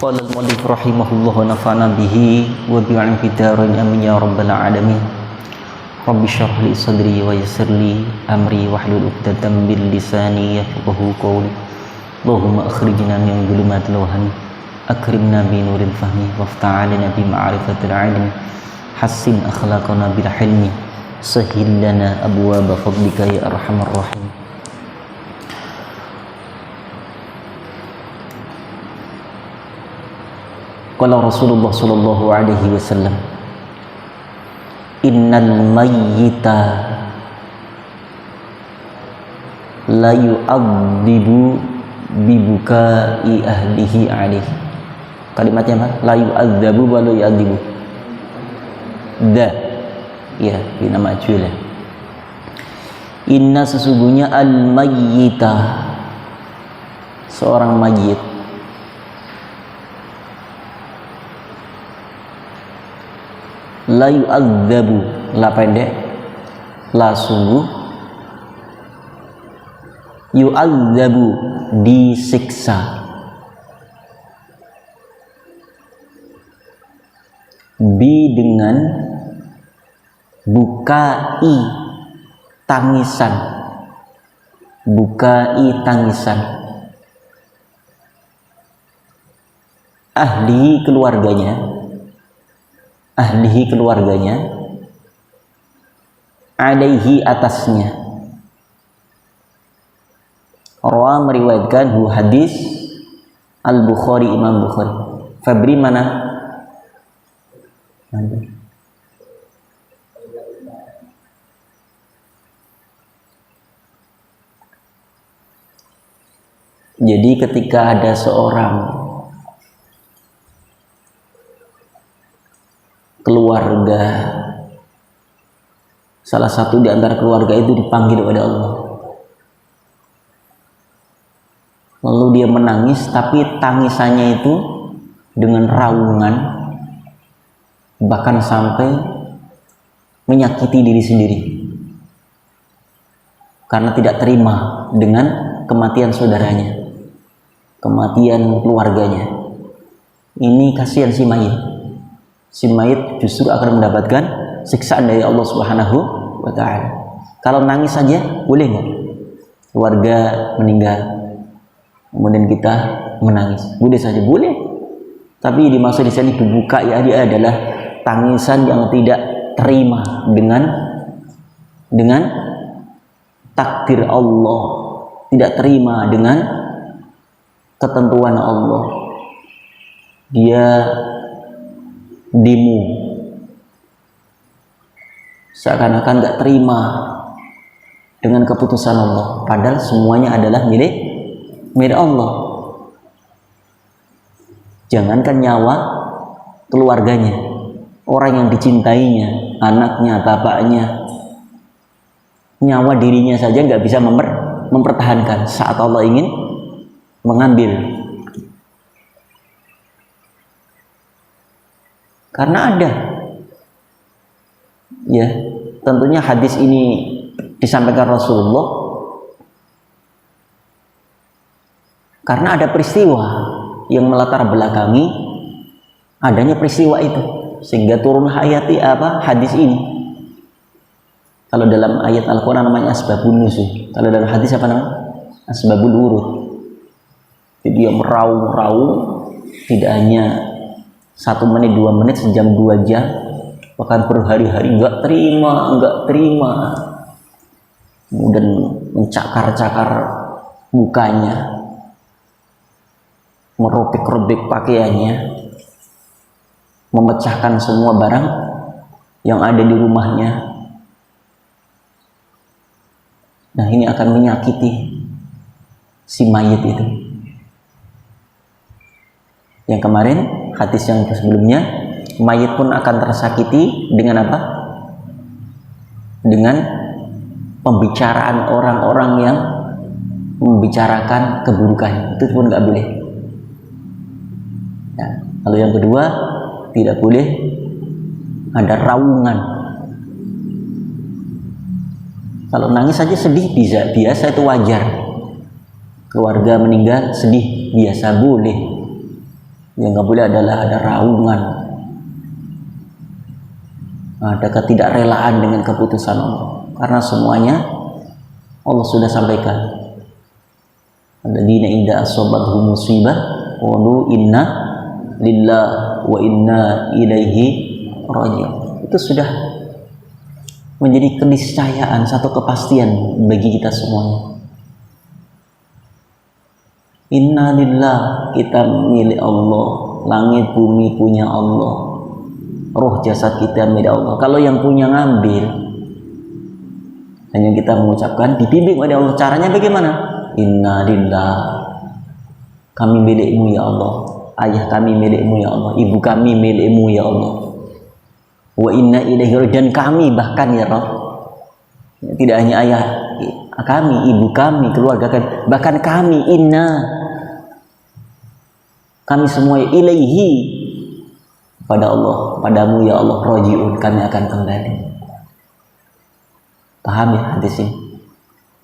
Qala al-mu'allif rahimahullah wa nafa'ana bihi wa bi'ilmihi fid dharain amin ya rabbal alamin. Rabbi shrah li sadri wa yassir li amri wahlul 'uqdatam min lisani yafqahu qawli. Allahumma akhrijna min dhulumatil wahmi akrimna bi nuril fahmi waftah 'alaina bi ma'rifatil 'ilmi hassin akhlaqana bil hilmi sahhil lana abwaaba fadlika ya arhamar rahim. Qala Rasulullah sallallahu alaihi wasallam, innal mayyita la yu'adzibu bibukai ahlihi alaihi. Kalimatnya apa? La yu'adzabu wa la yu'adzibu. Ya, bina majhul. Inna sesungguhnya al mayyita, seorang mayit, la yu'adzabu, la pendek, la sungguh, yu'adzabu disiksa, bi dengan bukai tangisan, bukai tangisan, ahli keluarganya, ahlihi keluarganya, alaihi atasnya. Rawa meriwayatkan hadis Al-Bukhari, Imam Bukhari. Fabri mana? Jadi ketika ada seorang keluarga, salah satu di antara keluarga itu dipanggil oleh Allah, lalu dia menangis, tapi tangisannya itu dengan raungan, bahkan sampai menyakiti diri sendiri karena tidak terima dengan kematian saudaranya, kematian keluarganya. Ini kasihan si mayit. Si mayit justru akan mendapatkan siksaan dari Allah Subhanahu wa ta'ala. Kalau nangis saja boleh nggak? Keluarga meninggal, kemudian kita menangis, boleh saja, boleh. Tapi dimaksud di sini dibuka ya, dia adalah tangisan yang tidak terima dengan takdir Allah, tidak terima dengan ketentuan Allah. Dia demo, seakan-akan gak terima dengan keputusan Allah, padahal semuanya adalah milik Allah. Jangankan nyawa keluarganya, orang yang dicintainya, anaknya, bapaknya, nyawa dirinya saja gak bisa mempertahankan saat Allah ingin mengambil. Karena ada, ya, tentunya hadis ini disampaikan Rasulullah karena ada peristiwa yang melatar belakangi adanya peristiwa itu, sehingga turun hayati hadis ini. Kalau dalam ayat Al-Quran namanya asbabun nuzul, kalau dalam hadis apa namanya? Asbabul wurud. Jadi dia meraung-raung, tidak hanya 1 menit, 2 menit, sejam, 2 jam, bahkan berhari-hari enggak terima, kemudian mencakar-cakar mukanya, merobek-robek pakaiannya, memecahkan semua barang yang ada di rumahnya. Nah, ini akan menyakiti si mayit itu. Yang kemarin, hadis yang sebelumnya, mayit pun akan tersakiti dengan apa? Dengan pembicaraan orang-orang yang membicarakan keburukan. Itu pun nggak boleh. Nah, lalu yang kedua, tidak boleh ada raungan. Kalau nangis saja sedih biasa, itu wajar. Keluarga meninggal sedih biasa, boleh. Yang nggak boleh adalah ada raungan, ada ketidakrelaan dengan keputusan Allah, karena semuanya Allah sudah sampaikan. Alladzina idza asabathum musibah qalu inna lillahi wa inna ilaihi raji'un. Itu sudah menjadi keniscayaan, satu kepastian bagi kita semuanya. Inna lillahi, kita milik Allah, langit bumi punya Allah, roh jasad kita milik Allah. Kalau yang punya ngambil, hanya kita mengucapkan, dibimbing oleh Allah. Caranya bagaimana? Inna lillahi, kami milikmu ya Allah, ayah kami milikmu ya Allah, ibu kami milikmu ya Allah, wa inna ilaihi raji'un, dan kami bahkan ya Rabb, tidak hanya ayah kami, ibu kami, keluarga kami, bahkan kami, inna, kami semua ilaihi, pada Allah, padamu ya Allah, raji'un, kami akan kembali. Paham ya hadis ini?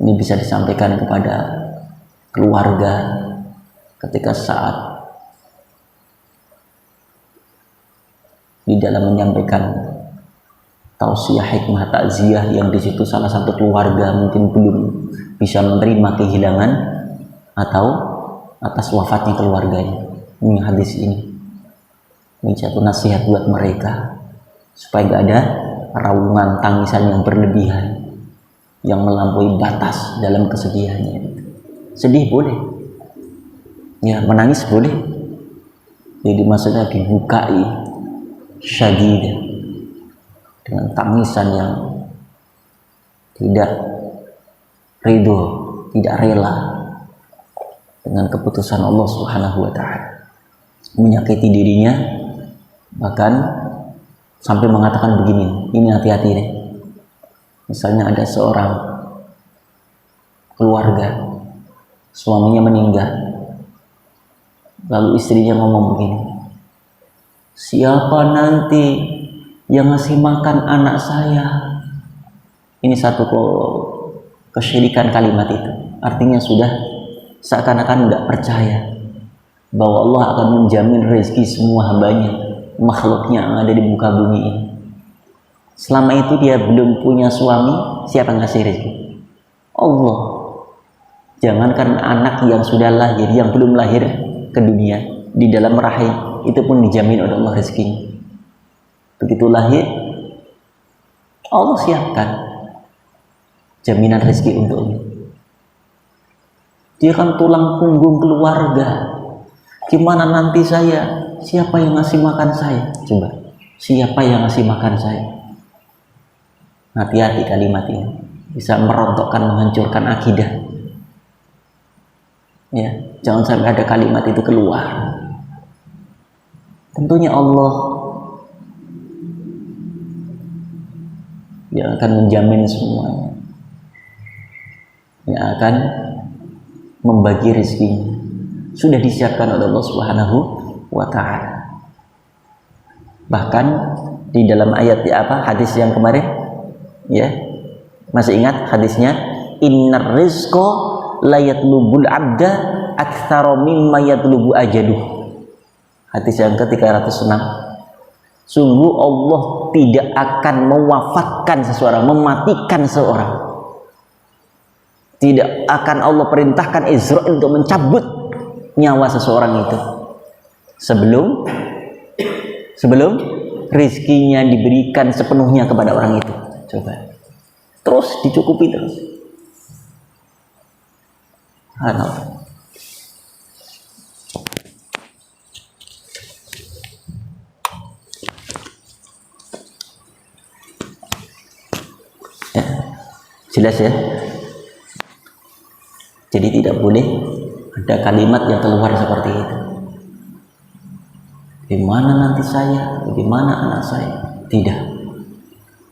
Ini bisa disampaikan kepada keluarga ketika saat di dalam menyampaikan tausiah, hikmah, takziah, yang di situ salah satu keluarga mungkin belum bisa menerima kehilangan atau atas wafatnya keluarganya. Ini hadis ini satu nasihat buat mereka supaya gak ada raungan tangisan yang berlebihan, yang melampaui batas dalam kesedihannya. Sedih boleh, ya, menangis boleh, jadi maksudnya dibukai syadid, dengan tangisan yang tidak ridho, tidak rela dengan keputusan Allah Subhanahu wa ta'ala, menyakiti dirinya, bahkan sampai mengatakan begini, ini hati-hati deh. Misalnya ada seorang keluarga, suaminya meninggal, lalu istrinya ngomong begini, siapa nanti yang ngasih makan anak saya? Ini satu kesyirikan kalimat itu. Artinya sudah seakan-akan nggak percaya bahwa Allah akan menjamin rezeki semua hambanya, makhluknya yang ada di muka bumi ini. Selama itu dia belum punya suami, siapa yang ngasih rezeki? Allah. Jangankan anak yang sudah lahir, yang belum lahir ke dunia, di dalam rahim, itu pun dijamin oleh Allah rezekinya. Begitu lahir, Allah siapkan jaminan rezeki untuknya. Dia kan tulang punggung keluarga. Gimana nanti saya? Siapa yang ngasih makan saya? Coba, siapa yang ngasih makan saya? Hati-hati kalimat ini, bisa merontokkan, menghancurkan akidah. Ya, jangan sampai ada kalimat itu keluar. Tentunya Allah yang akan menjamin semuanya, yang akan membagi rezekinya, sudah disiapkan oleh Allah Subhanahu wa ta'ala. Bahkan di dalam ayat hadis yang kemarin, ya, masih ingat hadisnya, innar rizqa la yatlubul abda aktsara mimma yatlubu ajaduh. Hadis yang ke-306. Sungguh Allah tidak akan mewafatkan seseorang, mematikan seorang. Tidak akan Allah perintahkan Israel untuk mencabut nyawa seseorang itu sebelum rizkinya diberikan sepenuhnya kepada orang itu. Coba, terus dicukupi terus. Ya, jelas ya. Jadi tidak boleh ada kalimat yang keluar seperti itu. Bagaimana nanti saya? Bagaimana anak saya? Tidak.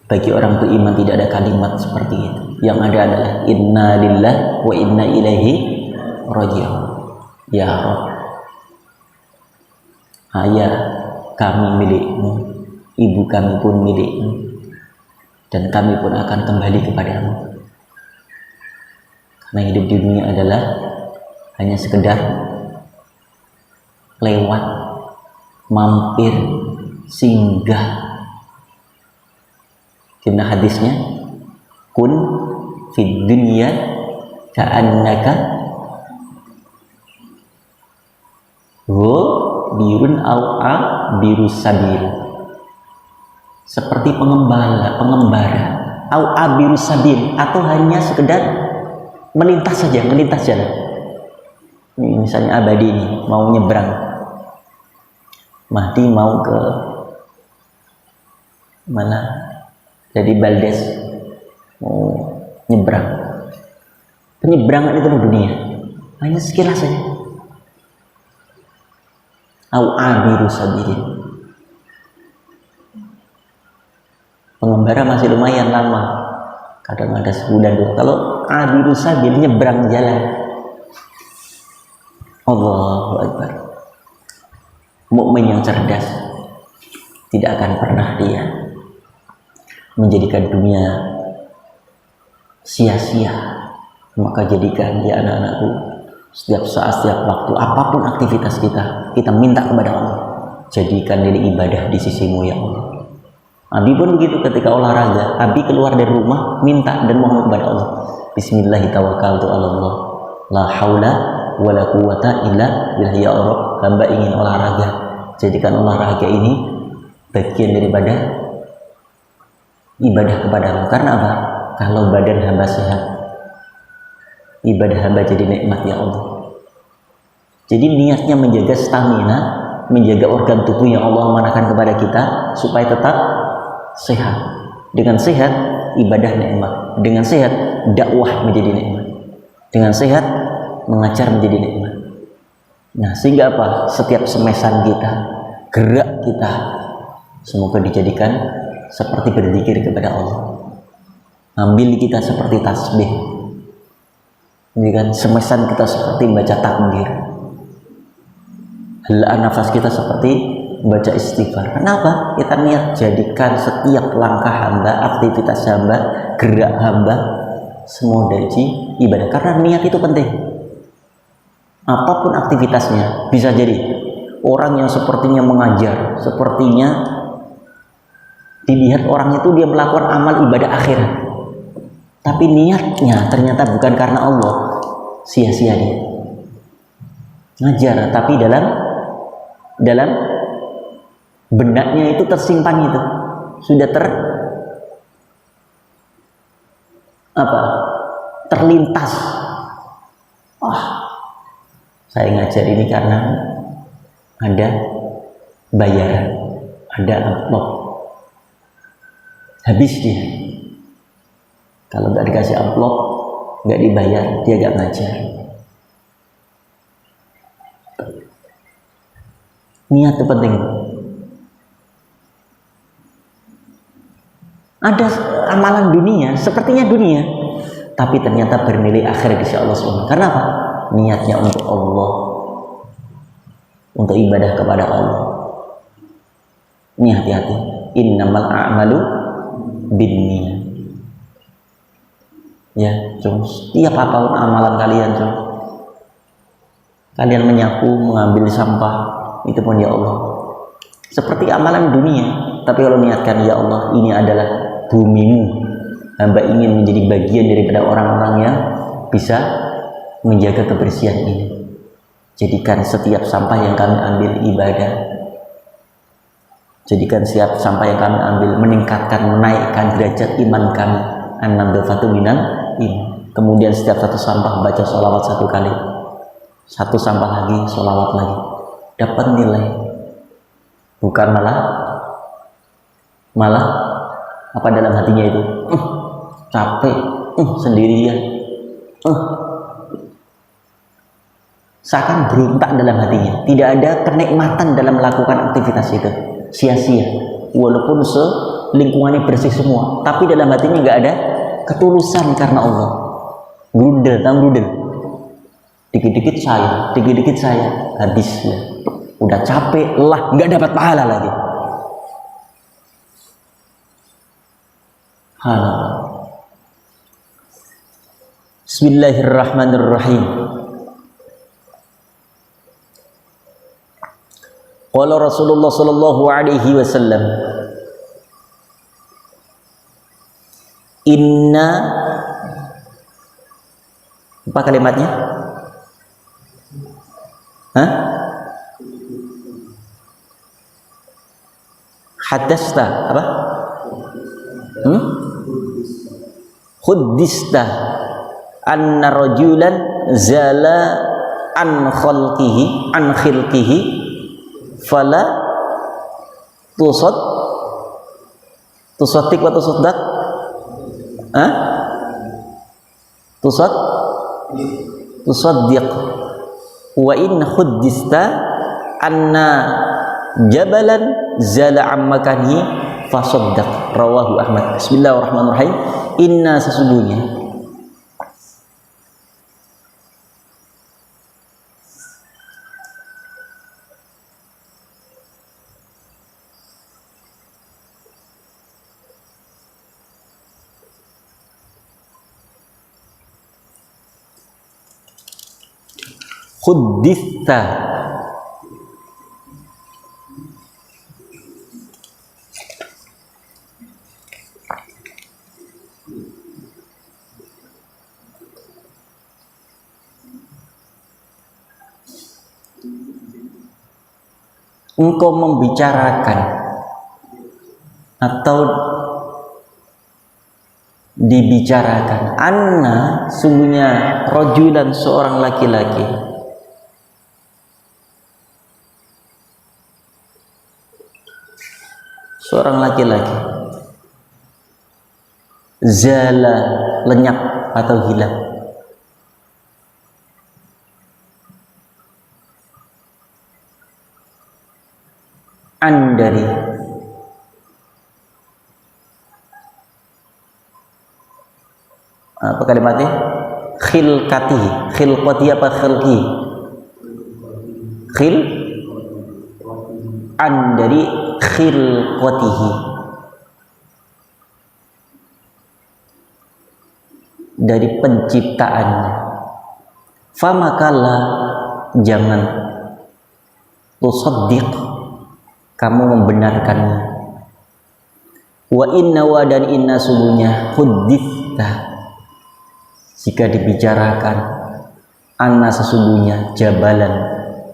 Bagi orang beriman tidak ada kalimat seperti itu. Yang ada adalah inna lillahi wa inna ilaihi raji'un. Ya Rabb, ayah kami milikmu, ibu kami pun milikmu, dan kami pun akan kembali kepadamu. Karena hidup di dunia adalah hanya sekedar lewat, mampir, singgah. Gimana hadisnya? Kun fid dunya ka'annaka birun au biru sabil, seperti pengembara au biru sabil, atau hanya sekedar melintas saja, melintas jalan. Ini misalnya Abadi ini mau nyebrang, Mahdi mau ke mana, jadi Baldes mau nyebrang. Penyeberangan itu di dunia hanya sekilas saja. Au abiru sabilin. Pengembara masih lumayan lama, kadang ada sebulan dua. Kalau abiru sabil, nyebrang jalan. Allahu Akbar. Mukmin yang cerdas tidak akan pernah dia menjadikan dunia sia-sia. Maka jadikan dia, anak-anakku, setiap saat, setiap waktu, apapun aktivitas kita minta kepada Allah. Jadikan ini ibadah di sisimu ya Allah. Abi pun begitu, ketika olahraga, Abi keluar dari rumah minta dan mohon kepada Allah. Bismillahirrahmanirrahim. La haula wala quwata illa billah. Ya Allah, hamba ingin olahraga. Jadikan olahraga ini bagian daripada ibadah kepadamu. Karena apa? Kalau badan hamba sehat, ibadah hamba jadi nikmat ya Allah. Jadi niatnya menjaga stamina, menjaga organ tubuh yang Allah amanahkan kepada kita supaya tetap sehat. Dengan sehat, ibadah nikmat. Dengan sehat, dakwah menjadi nikmat. Dengan sehat, mengajar menjadi nikmat. Nah, sehingga apa? Setiap semesan kita, gerak kita, semoga dijadikan seperti berzikir kepada Allah. Ambil kita seperti tasbih. Ini kan semesan kita seperti baca takbir. Helaan nafas kita seperti baca istighfar. Kenapa? Kita niat jadikan setiap langkah hamba, aktivitas hamba, gerak hamba semua dari ibadah. Karena niat itu penting. Apapun aktivitasnya, bisa jadi orang yang sepertinya mengajar, sepertinya dilihat orang itu dia melakukan amal ibadah akhirat, tapi niatnya ternyata bukan karena Allah, sia-sia dia ngajar, tapi dalam benaknya itu tersimpan itu sudah terlintas. Saya ngajar ini karena ada bayaran, ada amplop. Habis dia. Kalau nggak dikasih amplop, nggak dibayar, dia nggak ngajar. Niat itu penting. Ada amalan dunia, sepertinya dunia, tapi ternyata bernilai akhirat di sisi Allah SWT. Karena apa? Niatnya untuk Allah, untuk ibadah kepada Allah. Ini hati-hati. Innamal a'malu binniyat. Ya, cuma setiap apapun amalan kalian, cuma kalian menyapu, mengambil sampah, itu pun ya Allah. Seperti amalan dunia, tapi kalau niatkan ya Allah, ini adalah bumimu. Hamba ingin menjadi bagian daripada orang-orang yang bisa menjaga kebersihan ini. Jadikan setiap sampah yang kami ambil ibadah. Jadikan setiap sampah yang kami ambil meningkatkan, menaikkan derajat iman kami. An-nadhafatu minal iman. Kemudian setiap satu sampah baca sholawat 1 kali. Satu sampah lagi, sholawat lagi. Dapat nilai. Bukan malah apa dalam hatinya itu? Capek, sendirian. Seakan berontak dalam hatinya. Tidak ada kenikmatan dalam melakukan aktivitas itu. Sia-sia. Walaupun lingkungannya bersih semua, tapi dalam hatinya nggak ada ketulusan karena Allah. Grudel, tahu grudel? Dikit-dikit saya, habis ya. Udah capek, lelah, nggak dapat pahala lagi. Bismillahirrahmanirrahim. Qala Rasulullah sallallahu alaihi wasallam, inna, apa kalimatnya? Hah? Hadasta apa? Khuddista anna rajulan zala an khilqihi fala tusaddiq wa tusaddaq. Hah? Tusaddiq wa in khuddista anna jabalan zala an makanihi fasaddaq. Rawahu Ahmad. Bismillahirrahmanirrahim. Inna, sesungguhnya, khudditha, engkau membicarakan atau dibicarakan, anna, sungguhnya, rajulan, seorang laki-laki, zala, lenyap atau hilang, an, dari, apa kalimatnya? Khilqati apa khilqi? An, dari khilqatihi, dari penciptaannya. Famakala, jangan, tusaddiq, kamu membenarkannya. Wa inna, wa dan inna, sungguhnya, khudditha, jika dibicarakan, anna, sesungguhnya, jabalan,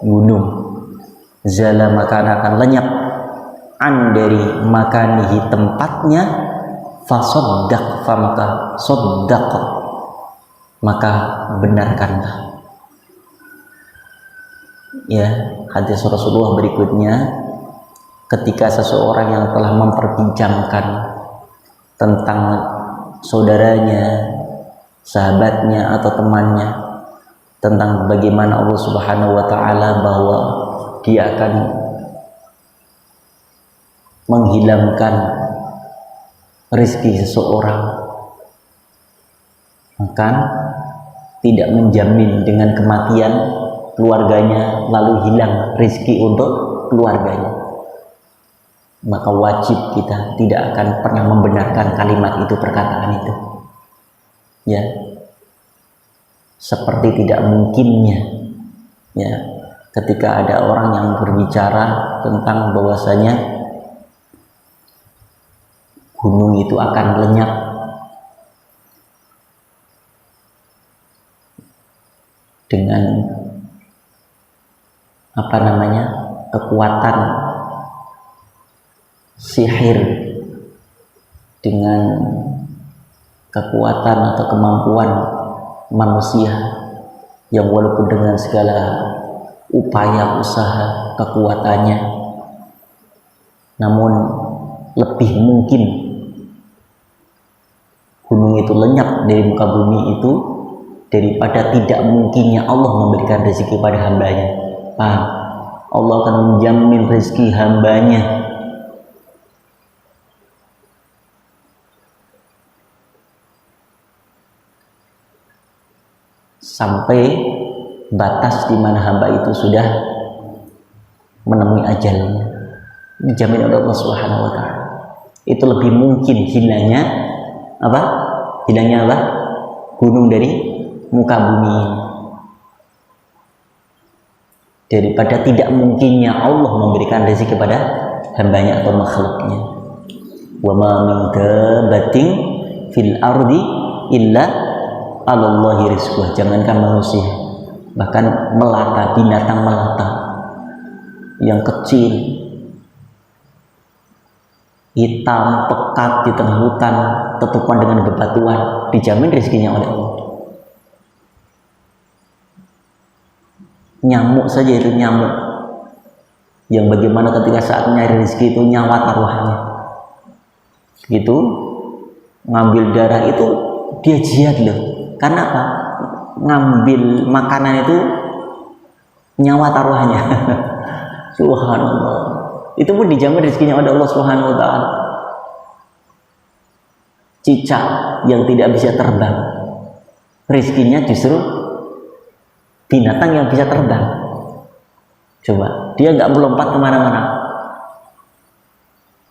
gunung, zala, maka akan lenyap, an, dari makanihi, tempatnya, fasaddaq, famaka saddaq, maka benarkanlah. Ya, hadis Rasulullah berikutnya, ketika seseorang yang telah memperbincangkan tentang saudaranya, sahabatnya atau temannya, tentang bagaimana Allah Subhanahu wa taala bahwa dia akan menghilangkan rezeki seseorang, maka tidak menjamin dengan kematian keluarganya lalu hilang rezeki untuk keluarganya, maka wajib kita tidak akan pernah membenarkan kalimat itu, perkataan itu, ya, seperti tidak mungkinnya, ya, ketika ada orang yang berbicara tentang bahwasanya gunung itu akan lenyap dengan apa namanya, kekuatan sihir, dengan kekuatan atau kemampuan manusia yang walaupun dengan segala upaya usaha kekuatannya, namun lebih mungkin gunung itu lenyap dari muka bumi itu daripada tidak mungkinnya Allah memberikan rezeki pada hambanya. Paham? Allah akan menjamin rezeki hambanya sampai batas di mana hamba itu sudah menemui ajalnya, dijamin oleh Allah Subhanahu wa taala. Itu lebih mungkin hilangnya apa? Hilangnya apa? Gunung dari muka bumi. daripada tidak mungkinnya Allah memberikan rezeki kepada hambanya atau makhluknya. Wa ma min dabbatin fil ardi illa 'alallahi rizquha. Jangankan manusia, bahkan melata, binatang melata yang kecil, hitam, pekat di tengah hutan, tetupan dengan bebatuan, dijamin rezekinya oleh Allah. Nyamuk saja, itu nyamuk yang bagaimana ketika saat nyari rezeki itu nyawa taruhannya. Gitu ngambil darah itu dia jihad loh. Karena apa? Ngambil makanan itu nyawa taruhannya. Subhanallah. Itu pun dijamin rezekinya oleh Allah Subhanahu wa taala. Cicak yang tidak bisa terbang, rezekinya justru binatang yang bisa terbang. Coba, dia nggak melompat kemana-mana,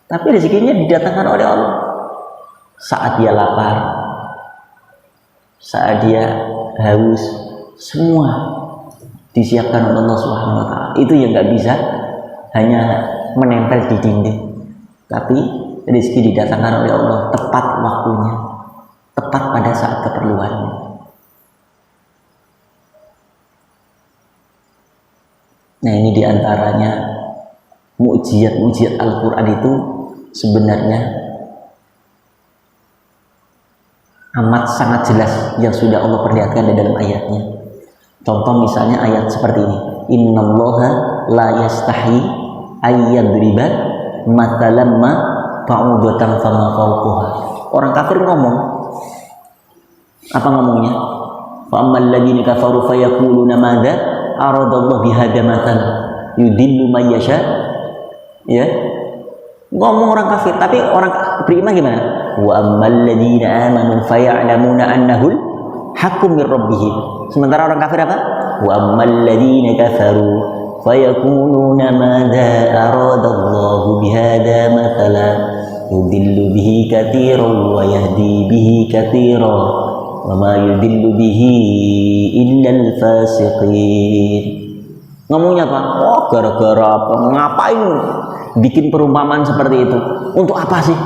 tapi rezekinya didatangkan oleh Allah. Saat dia lapar, saat dia haus, semua disiapkan oleh Allah Subhanahu wa taala. Itu yang nggak bisa hanya menempel di dinding, tapi rezeki didatangkan oleh Allah tepat waktunya, tepat pada saat keperluannya. Nah, ini diantaranya mukjizat Al-Quran itu sebenarnya amat sangat jelas yang sudah Allah perlihatkan di dalam ayatnya. Contoh misalnya ayat seperti ini, innallaha la yastahi ayyadriba matalam ma ba'udatan fama fawquha. Orang kafir ngomong, apa ngomongnya? Fa ammal ladzina kafaru fayaquluna madza aradallahu bihadza mathalan yudillu may yasha. Ya, ngomong orang kafir, tapi orang beriman gimana? Wa ammal ladzina amanu faya'lamuna annahul haqqu mir rabbihim. Sementara orang kafir apa? Wa ammal ladzina kafaru fayaquluna madza aradallahu bihadza mathalan yudillu bihi katsiran wa yahdi bihi katsiran wa ma yudillu bihi illal fasiqin. Ngomongnya apa? Oh, gara-gara apa? Ngapain bikin perumpamaan seperti itu? Untuk apa sih?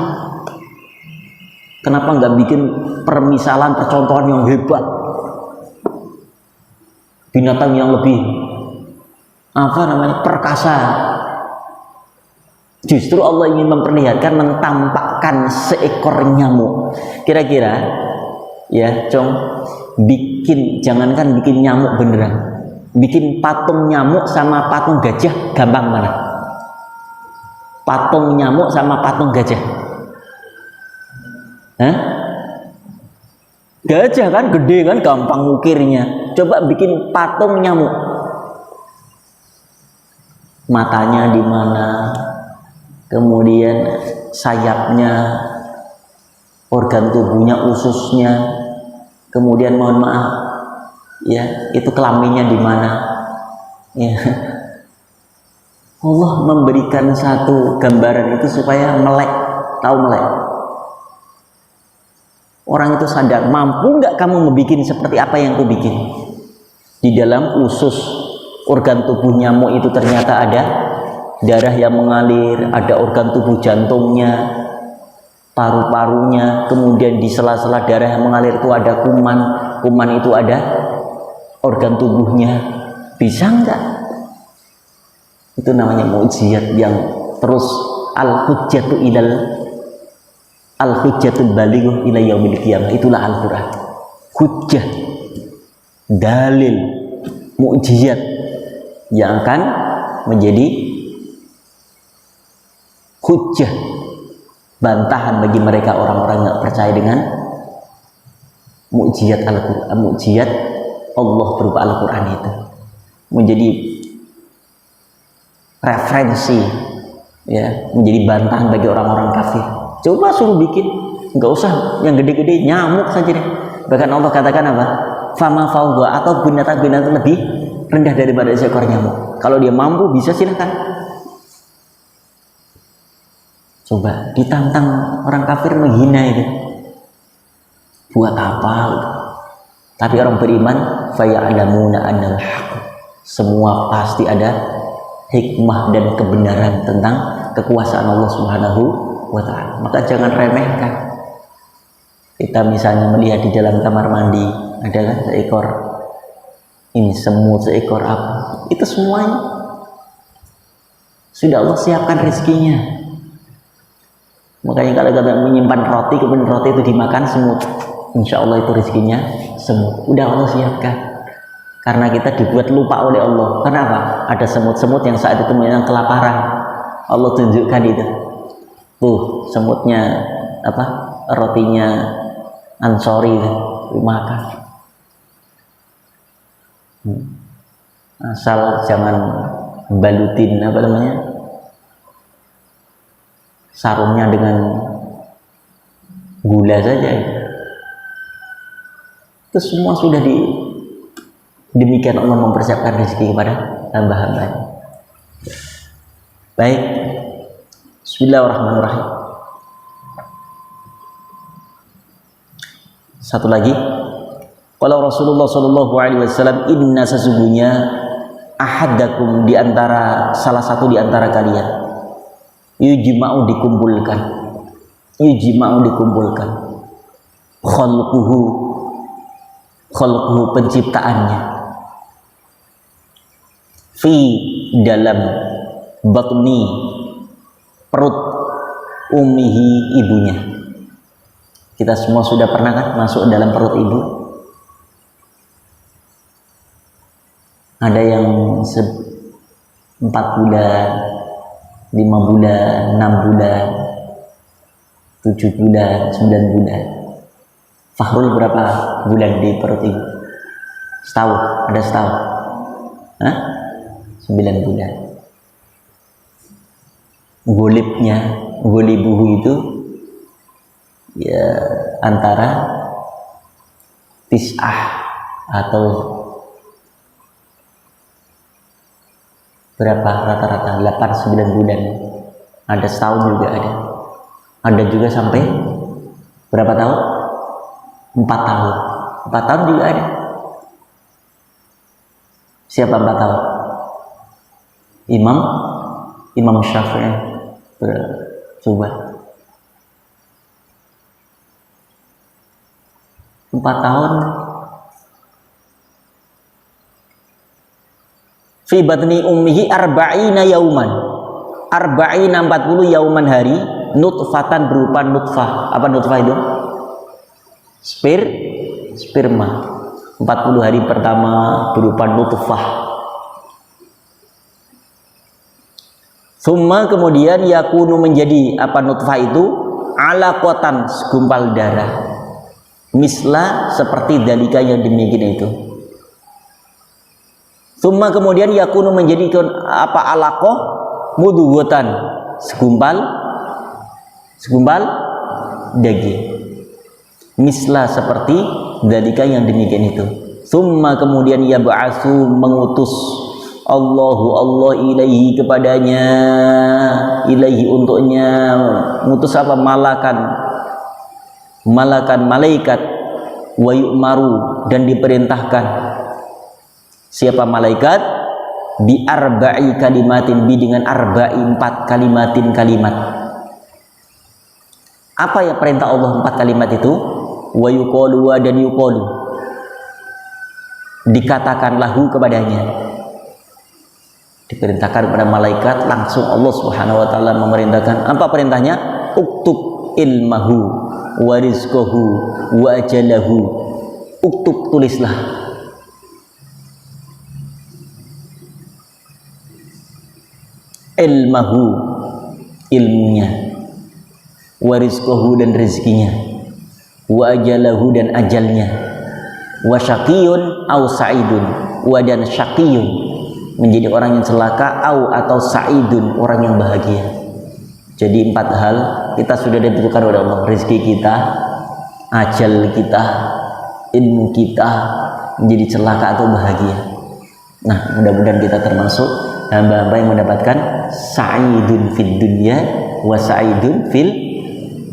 Kenapa nggak bikin permisalan, percontohan yang hebat? Binatang yang lebih apa namanya, perkasa. Justru Allah ingin memperlihatkan, mentampakkan seekor nyamuk. Kira-kira ya, Cong, bikin, jangankan bikin nyamuk beneran, bikin patung nyamuk sama patung gajah gampang mana? Patung nyamuk sama patung gajah? Hah? Gajah kan gede kan, gampang ngukirnya. Coba bikin patung nyamuk, matanya di mana, kemudian sayapnya, organ tubuhnya, ususnya, kemudian mohon maaf ya, itu kelaminnya di mana ya. Allah memberikan satu gambaran itu supaya melek, tahu melek. Orang itu sadar, mampu nggak kamu membuat seperti apa yang aku bikin? Di dalam usus organ tubuh nyamuk itu ternyata ada darah yang mengalir, ada organ tubuh jantungnya, paru-parunya, kemudian di sela-sela darah yang mengalir itu ada kuman, kuman itu ada organ tubuhnya. Bisa enggak? Itu namanya mukjizat yang terus al-hujjatul balighah ila yaumil qiyamah. Itulah Al-Qur'an. Hujjah, dalil, mukjizat yang akan menjadi hujjah, bantahan bagi mereka orang-orang yang percaya dengan mukjizat Al-Qur'an, mukjizat Allah berupa Al-Qur'an itu menjadi referensi ya, menjadi bantahan bagi orang-orang kafir. Coba suruh bikin, nggak usah yang gede-gede, nyamuk saja deh. Bahkan Allah katakan apa? Fama fawqa, atau binatang-binatang lebih rendah daripada seekor nyamuk. Kalau dia mampu bisa, silakan. Coba ditantang orang kafir, menghina itu. Buat apa? Tapi orang beriman, faya'lamuna annal haqq. semua pasti ada hikmah dan kebenaran tentang kekuasaan Allah Subhanahu wa ta'ala. Maka jangan remehkan. Kita misalnya melihat di dalam kamar mandi ada kan seekor ini semut, seekor apa, itu semuanya sudah Allah siapkan rezekinya. Makanya kalau kita menyimpan roti, kemudian roti itu dimakan semut, insya Allah itu rezekinya semut, udah Allah siapkan. Karena kita dibuat lupa oleh Allah. Kenapa? Ada semut-semut yang saat itu memang kelaparan, Allah tunjukkan itu, tuh semutnya apa, rotinya ansori makan. Asal jangan balutin apa namanya, sarungnya dengan gula saja. Itu semua sudah demikian Allah mempersiapkan rezeki kepada hamba-hambanya. Baik, bismillahirrahmanirrahim. Satu lagi, kalau Rasulullah Shallallahu Alaihi Wasallam, inna sesungguhnya ahadakum di antara salah satu di antara kalian, yujma'u dikumpulkan, khalquhu penciptaannya, fi dalam batni perut ummihi ibunya. Kita semua sudah pernah kan masuk dalam perut ibu? Ada yang 4 bulan, 5 bulan, 6 bulan, 7 bulan, 9 bulan. Fahrul berapa bulan di perut ibu? Setahun, ada setahun. Hah? 9 bulan. Golibuhu itu ya antara tis'ah atau berapa rata-rata 8-9 bulan, ada setahun juga ada juga sampai berapa tahun, 4 tahun, 4 tahun juga ada. Siapa 4 tahun? Imam Syafi'i. Coba 4 tahun fi batni ummihi arba'ina yauman, 40 yauman hari, nutfatan berupa nutfah. Apa nutfah itu? Sperma. 40 hari pertama berupa nutfah. Summa kemudian yakunu menjadi apa nutfah itu, alaqatan segumpal darah. Misla seperti dalika yang demikian itu. Summa kemudian yakunu menjadi apa alaqah mudghatan segumpal daging. Misla seperti dalika yang demikian itu. Summa kemudian yab'atsu mengutus Allah ilaihi kepadanya, ilaihi untuknya, mengutus apa malakan malaikat, wa yu'maru dan diperintahkan. Siapa malaikat? Bi arba'i kalimatin, bi dengan arba'i 4 kalimat. Apa ya perintah Allah 4 kalimat itu? Wa yuqalu dan yuqalu, dikatakan lahu kepadanya, diperintahkan kepada malaikat langsung. Allah Subhanahu wa taala memerintahkan. Apa perintahnya? Uktub ilmahu wa rizqahu wa ajalahu. Uktub, tulislah. Ilmahu, ilmunya, wa rizqahu dan rezekinya, wa ajalahu dan ajalnya, wa syaqiyun au sa'idun, wa dan syaqiyun menjadi orang yang celaka, au atau sa'idun orang yang bahagia. Jadi 4 hal kita sudah ditentukan oleh Allah, rezeki kita, ajal kita, ilmu kita, menjadi celaka atau bahagia. Nah, mudah-mudahan kita termasuk hamba-hamba yang mendapatkan sa'idun fid dunya wa sa'idun fil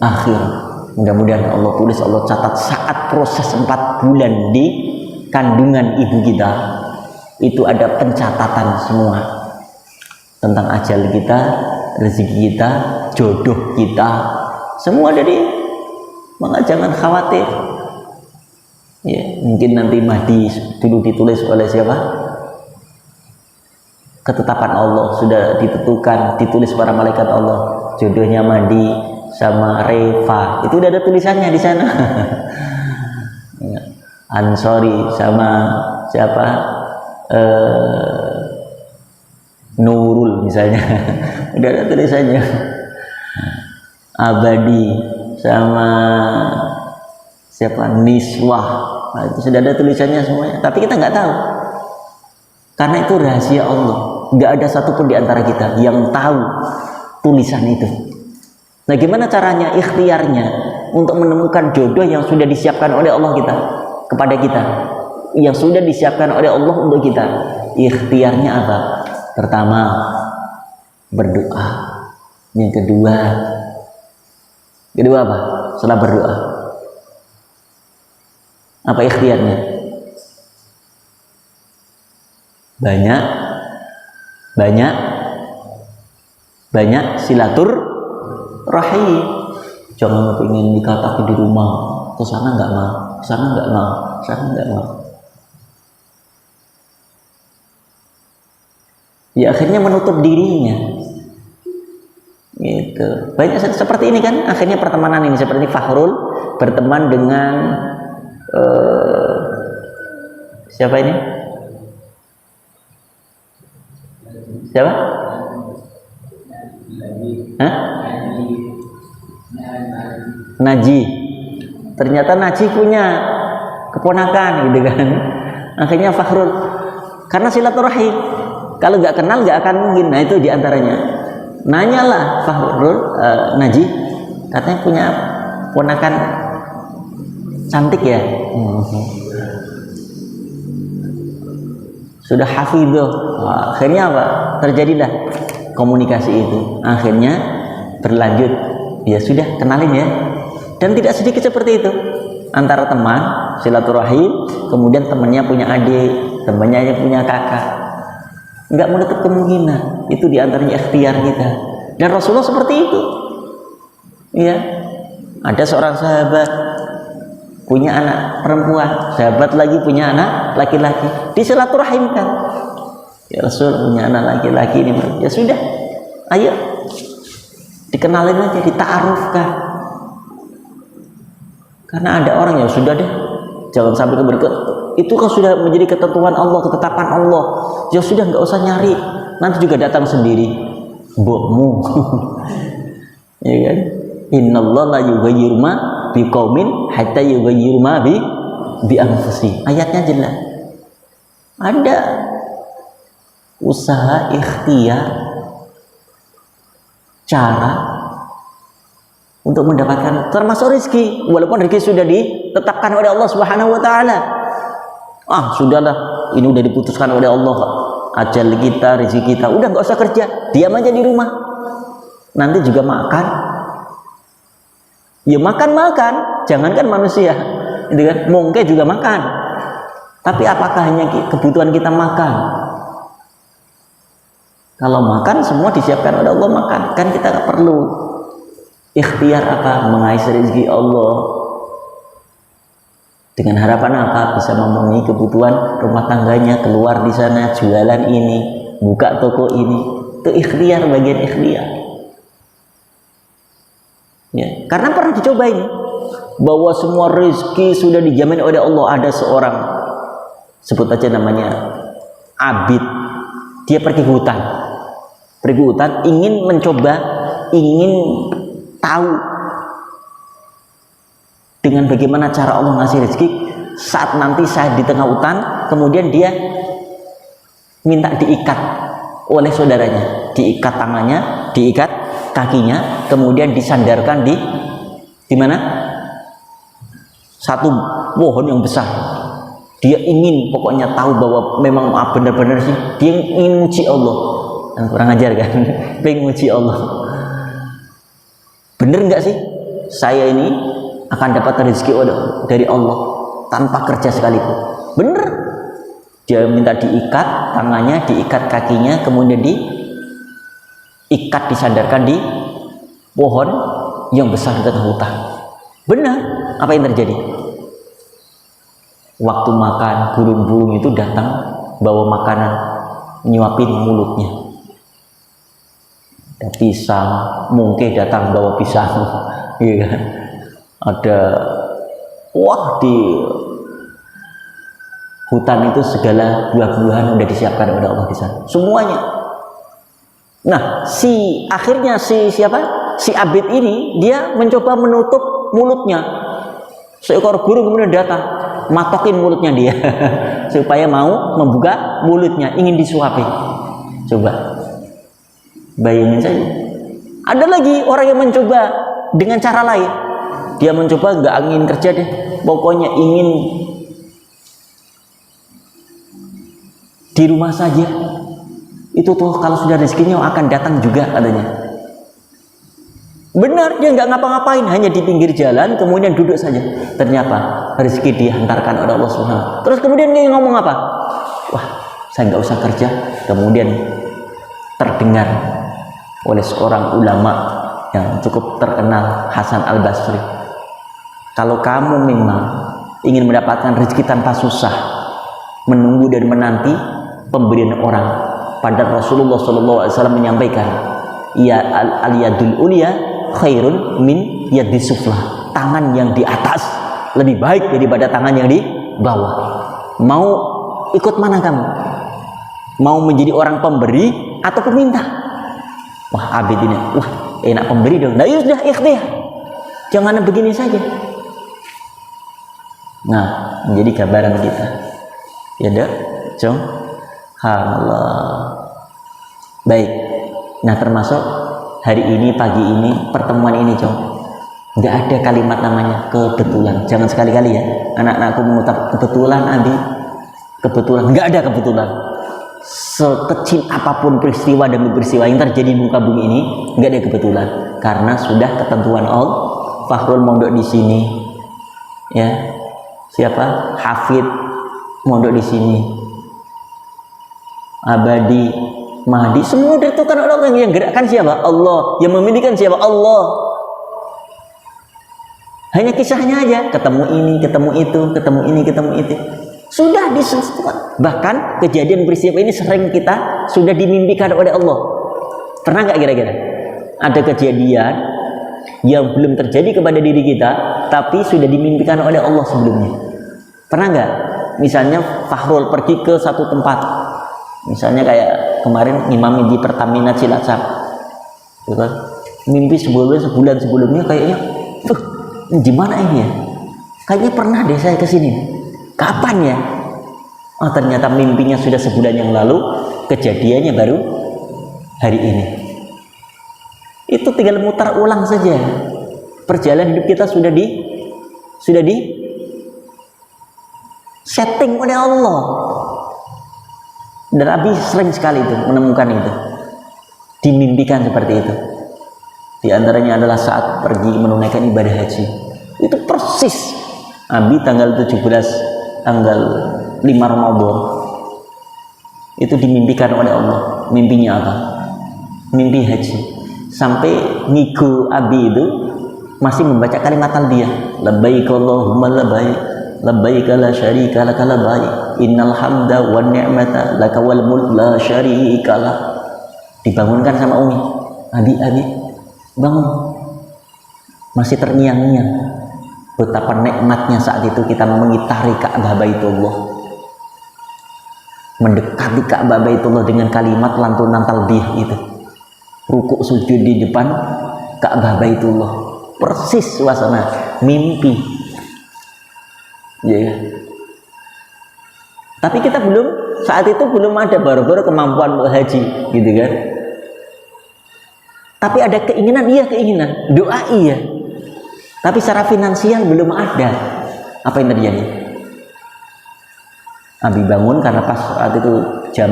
akhir. Mudah-mudahan Allah tulis, Allah catat saat proses 4 bulan di kandungan ibu kita, itu ada pencatatan semua tentang ajal kita, rezeki kita, jodoh kita, semua dari. Maka jangan khawatir. Ya, mungkin nanti Mahdi dulu ditulis oleh siapa? Ketetapan Allah sudah ditentukan, ditulis para malaikat Allah. Jodohnya Mahdi sama Reva, itu udah ada tulisannya di sana. Ya. Ansori sama siapa? Nurul misalnya. Udah ada tulisannya. Abadi sama siapa? Niswah. Nah, itu sudah ada tulisannya semuanya. Tapi kita nggak tahu. Karena itu rahasia Allah. Nggak ada satupun di antara kita yang tahu tulisan itu. Nah, gimana caranya, ikhtiarnya untuk menemukan jodoh yang sudah disiapkan oleh Allah kita kepada kita, yang sudah disiapkan oleh Allah untuk kita? Ikhtiarnya apa? Pertama, berdoa. Yang kedua apa? Setelah berdoa, apa ikhtiarnya? Banyak silaturahim. Jangan pengen nikah di rumah, kesana nggak mau, kesana nggak mau, kesana nggak mau. Ya akhirnya menutup dirinya. Gitu. Banyak seperti ini kan, akhirnya pertemanan ini seperti Fahrul berteman dengan siapa ini? Siapa? Hah? Naji. Ternyata Naji punya keponakan gitu kan. Akhirnya Fahrul, karena silaturahim. Kalau nggak kenal nggak akan mungkin. Nah itu diantaranya. Nanyalah Fahrul, Naji, katanya punya ponakan cantik ya. Sudah hafidh. Akhirnya apa? Terjadilah komunikasi itu. Akhirnya berlanjut. Ya sudah, kenalin ya. Dan tidak sedikit seperti itu. Antara teman, silaturahim, kemudian temannya punya adik, temannya punya kakak. Enggak menutup kemungkinan. Itu diantaranya ikhtiar kita. Dan Rasulullah seperti itu. Iya. Ada seorang sahabat punya anak perempuan, sahabat lagi punya anak laki-laki, disilaturahimkan. Ya Rasul punya anak laki-laki ini, ya sudah, ayo dikenalin aja, dita'arufkan. Karena ada orang yang sudah deh, jangan sampai berikut. Itu kan sudah menjadi ketentuan Allah, ketetapan Allah. Ya sudah, nggak usah nyari, nanti juga datang sendiri. Mbokmu. Ya kan? Innallaha la yughayyiru ma biqaumin hatta yughayyiru ma bi anfusihim. Ayatnya jelas. Ada usaha, ikhtiar, cara untuk mendapatkan termasuk rezeki, walaupun rezeki sudah ditetapkan oleh Allah Subhanahu wa taala. Sudahlah, ini udah diputuskan oleh Allah, ajal kita, rezeki kita, udah nggak usah kerja, diam aja di rumah. Nanti juga makan. Ya makan, jangankan manusia, itu kan, mungkin juga makan. Tapi apakah hanya kebutuhan kita makan? Kalau makan semua disiapkan oleh Allah, makan. Kan kita perlu ikhtiar apa? Mengais rezeki Allah. Dengan harapan apa? Bisa memenuhi kebutuhan rumah tangganya, keluar di sana, jualan ini, buka toko ini. Itu ikhtiar, bagian ikhtiar. Ya, karena pernah dicoba ini, bahwa semua rezeki sudah dijamin oleh Allah. Ada seorang, sebut aja namanya Abid, dia pergi ke hutan, ingin mencoba, ingin tahu dengan bagaimana cara Allah ngasih rezeki. Saat nanti saya di tengah hutan, kemudian dia minta diikat oleh saudaranya, diikat tangannya, diikat kakinya, kemudian disandarkan di mana? Satu pohon yang besar. Dia ingin pokoknya tahu bahwa memang benar-benar sih, dia ingin uji Allah. Yang kurang ajar kan, pengen uji Allah. Bener nggak sih saya ini akan dapat rezeki dari Allah tanpa kerja sekalipun? Bener. Dia minta diikat tangannya, diikat kakinya, kemudian diikat, disandarkan di pohon yang besar di tengah hutan. Benar, apa yang terjadi? Waktu makan, burung-burung itu datang bawa makanan, nyuapin mulutnya. Ada pisang, mungkin datang bawa pisang, iya kan? Ada, wah, di hutan itu segala buah-buahan udah disiapkan oleh Allah di sana, semuanya. Nah, akhirnya siapa? Si Abid ini dia mencoba menutup mulutnya. Seekor burung kemudian datang, matokin mulutnya dia supaya mau membuka mulutnya, ingin disuapi. Coba bayangin saja. Ada lagi orang yang mencoba dengan cara lain. Dia mencoba nggak ingin kerja deh, pokoknya ingin di rumah saja. Itu tuh kalau sudah rezekinya akan datang juga katanya. Benar, dia nggak ngapa-ngapain, hanya di pinggir jalan kemudian duduk saja. Ternyata rezeki dihantarkan oleh Allah Subhanahu. Terus kemudian dia ngomong apa? Wah, saya nggak usah kerja. Kemudian terdengar oleh seorang ulama yang cukup terkenal, Hasan Al-Basri. Kalau kamu memang ingin mendapatkan rezeki tanpa susah, menunggu dan menanti pemberian orang, pada Rasulullah SAW menyampaikan, ya al-yadul ulia khairun min yadis sufla. Tangan yang di atas lebih baik daripada tangan yang di bawah. Mau ikut mana kamu? Mau menjadi orang pemberi atau peminta? Wah, Abid ini, wah, enak pemberi dong. Nah, ya sudah, ikhtiar. Jangan begini saja. Nah, menjadi gambaran kita. Ya dah, Jom. Allah. Baik. Nah, termasuk hari ini, pagi ini, pertemuan ini, Jom. Nggak ada kalimat namanya kebetulan. Jangan sekali-kali ya anak-anakku mengucap kebetulan, Abi. Kebetulan. Nggak ada kebetulan. Sekecil apapun peristiwa demi peristiwa yang terjadi di muka bumi ini, nggak ada kebetulan. Karena sudah ketentuan Allah. Fakhrul mondok di sini. Ya. Siapa? Hafid mondok di sini. Abadi, Mahdi, semua ditentukan oleh Allah. Yang gerakkan siapa? Allah. Yang memilihkan siapa? Allah. Hanya kisahnya aja, ketemu ini, ketemu itu, ketemu ini, ketemu itu. Sudah disebutkan. Bahkan kejadian peristiwa ini sering kita sudah dimimpikan oleh Allah. Pernah nggak kira-kira? Ada kejadian yang belum terjadi kepada diri kita, tapi sudah dimimpikan oleh Allah sebelumnya. Pernah nggak? Misalnya Fakhrul pergi ke satu tempat, misalnya kayak kemarin ngimami di Pertamina Cilacap, gitu kan? Mimpi sebulan sebelumnya kayaknya, gimana ini ya? Kayaknya pernah deh saya kesini. Kapan ya? Oh, ternyata mimpinya sudah sebulan yang lalu, kejadiannya baru hari ini. Itu tinggal mutar ulang saja. Perjalanan hidup kita sudah di setting oleh Allah. Dan Abi sering sekali itu menemukan itu, dimimpikan seperti itu. Di antaranya adalah saat pergi menunaikan ibadah haji. Itu persis Abi tanggal 17, tanggal 5 Ramadan itu dimimpikan oleh Allah. Mimpinya apa? Mimpi haji. Sampai ngigo Abi itu masih membaca kalimat talbiyah, labbaik Allahumma labbaik, labbaik la syarika laka labbaik, innal hamda wan ni'mata laka wal mulk la syarika lak. Dibangunkan sama Umi. Abi bangun. Masih terngiang-ngiang betapa nikmatnya saat itu kita mengitari Ka'bah Baitullah, mendekati Ka'bah Baitullah dengan kalimat lantunan talbiyah itu, rukuk sujud di depan Ka'bah Baitullah. Persis suasana mimpi ya. Tapi kita saat itu belum ada baru-baru kemampuan berhaji gitu kan. Tapi ada keinginan, iya keinginan, doa iya. Tapi secara finansial belum ada. Apa yang terjadi? Abi bangun karena pas saat itu jam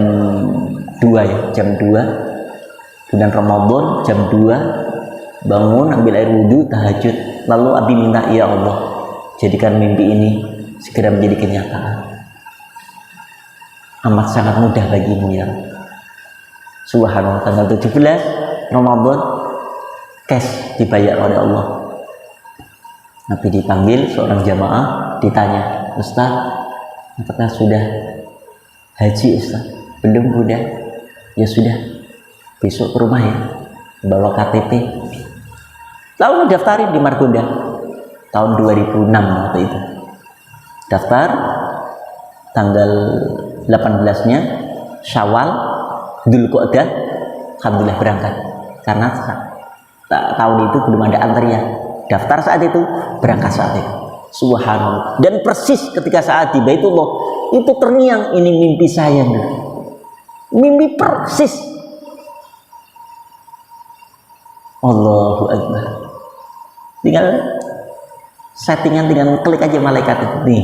2 ya, jam 2 bulan Ramadan, jam 2 bangun, ambil air wudhu, tahajud. Lalu Abi minta, ya Allah, jadikan mimpi ini segera menjadi kenyataan. amat sangat mudah bagimu ya. Subhanallah, tanggal 17 Ramadan cash dibayar oleh Allah. Nabi dipanggil seorang jamaah, ditanya, Ustaz, apakah sudah haji Ustaz? Belum Bunda. Ya sudah, besok ke rumah ya, bawa KTP. Lalu daftarin di Margonda tahun 2006 waktu itu. Daftar tanggal 18-nya Syawal, Dzulqa'dah, alhamdulillah berangkat. Karena tahun itu belum ada antrian. Daftar saat itu, berangkat saat itu. Subhanallah. Dan persis ketika saat di Baitullah itu terngiang, ini mimpi saya nih. Mimpi persis. Allahu Akbar. Tinggal settingan, tinggal klik aja malaikat itu nih,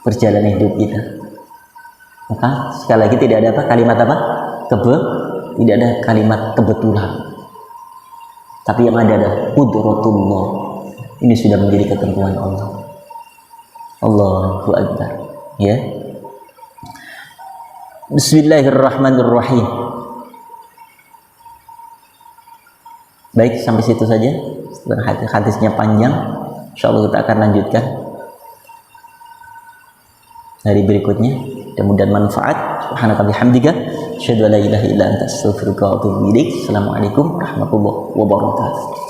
perjalanan hidup kita. Maka sekali lagi tidak ada apa kalimat apa tidak ada kalimat kebetulan, tapi yang ada qudratullah. Ini sudah menjadi ketentuan Allah. Allahu Akbar ya. Bismillahirrahmanirrahim. Baik, sampai situ saja. Setelah hadisnya panjang, insyaallah kita akan lanjutkan hari berikutnya. Mudah-mudahan manfaat. Subhanaka bihamdika asyhadu an la ilaha illa anta astaghfiruka wa atubu ilaik. Assalamualaikum warahmatullahi wabarakatuh.